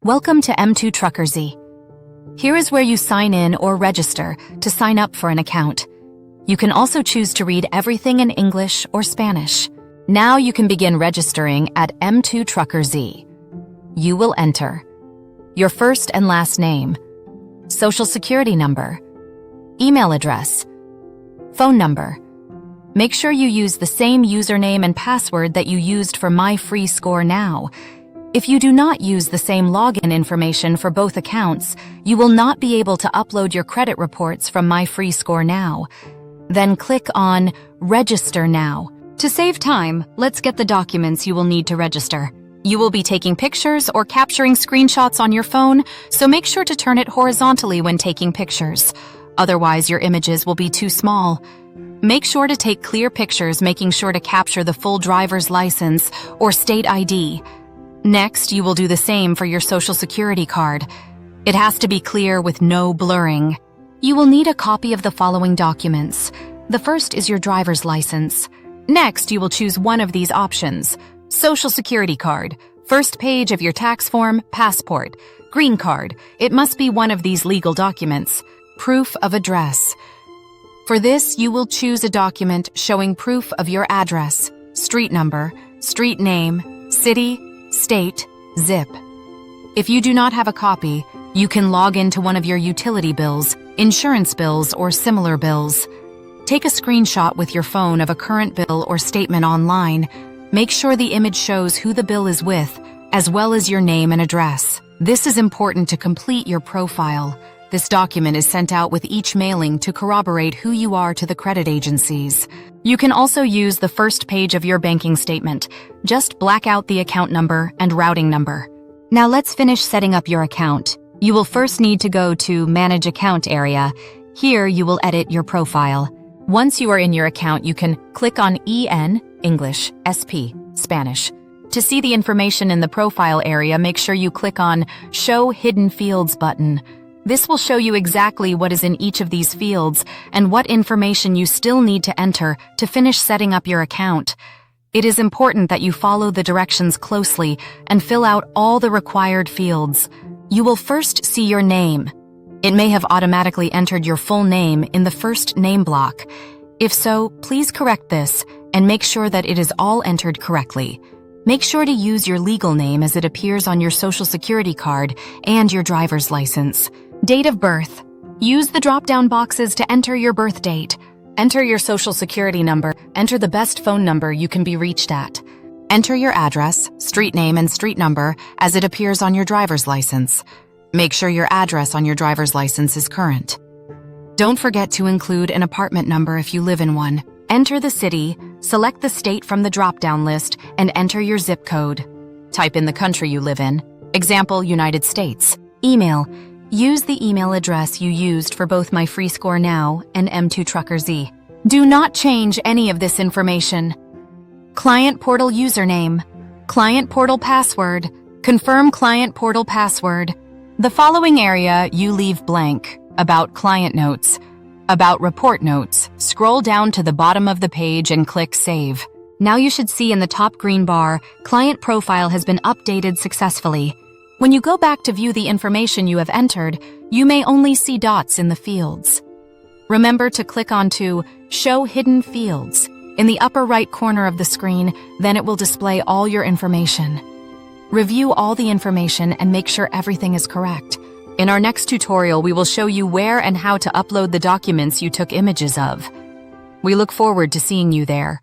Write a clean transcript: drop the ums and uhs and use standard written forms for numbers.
Welcome to M2TruckerZ. Here is where you sign in or register to sign up for an account. You can also choose to read everything in English or Spanish. Now you can begin registering at M2TruckerZ. You will enter your first and last name, social security number, email address, phone number. Make sure you use the same username and password that you used for My Free Score Now. If you do not use the same login information for both accounts, you will not be able to upload your credit reports from My Free Score Now. Then click on Register Now. To save time, let's get the documents you will need to register. You will be taking pictures or capturing screenshots on your phone, so make sure to turn it horizontally when taking pictures. Otherwise, your images will be too small. Make sure to take clear pictures, making sure to capture the full driver's license or state ID. Next, you will do the same for your social security card. It has to be clear with no blurring. You will need a copy of the following documents. The first is your driver's license. Next, you will choose one of these options. Social security card, first page of your tax form, passport, green card. It must be one of these legal documents. Proof of address. For this, you will choose a document showing proof of your address, street number, street name, city, state, zip. If you do not have a copy, you can log into one of your utility bills, insurance bills, or similar bills. Take a screenshot with your phone of a current bill or statement online. Make sure the image shows who the bill is with, as well as your name and address. This is important to complete your profile. This document is sent out with each mailing to corroborate who you are to the credit agencies. You can also use the first page of your banking statement. Just black out the account number and routing number. Now let's finish setting up your account. You will first need to go to Manage Account area. Here you will edit your profile. Once you are in your account, you can click on EN, English, SP, Spanish. To see the information in the profile area, make sure you click on Show Hidden Fields button. This will show you exactly what is in each of these fields and what information you still need to enter to finish setting up your account. It is important that you follow the directions closely and fill out all the required fields. You will first see your name. It may have automatically entered your full name in the first name block. If so, please correct this and make sure that it is all entered correctly. Make sure to use your legal name as it appears on your social security card and your driver's license. Date of birth. Use the drop-down boxes to enter your birth date. Enter your social security number. Enter the best phone number you can be reached at. Enter your address, street name, and street number as it appears on your driver's license. Make sure your address on your driver's license is current. Don't forget to include an apartment number if you live in one. Enter the city, select the state from the drop-down list, and enter your zip code. Type in the country you live in. Example, United States. Email. Use the email address you used for both My Free Score Now and M2TruckerZ. Do not change any of this information. Client portal username. Client portal password. Confirm client portal password. The following area you leave blank. About client notes. About report notes. Scroll down to the bottom of the page and click Save. Now you should see in the top green bar, Client Profile has been updated successfully. When you go back to view the information you have entered, you may only see dots in the fields. Remember to click onto Show Hidden Fields in the upper right corner of the screen, then it will display all your information. Review all the information and make sure everything is correct. In our next tutorial, we will show you where and how to upload the documents you took images of. We look forward to seeing you there.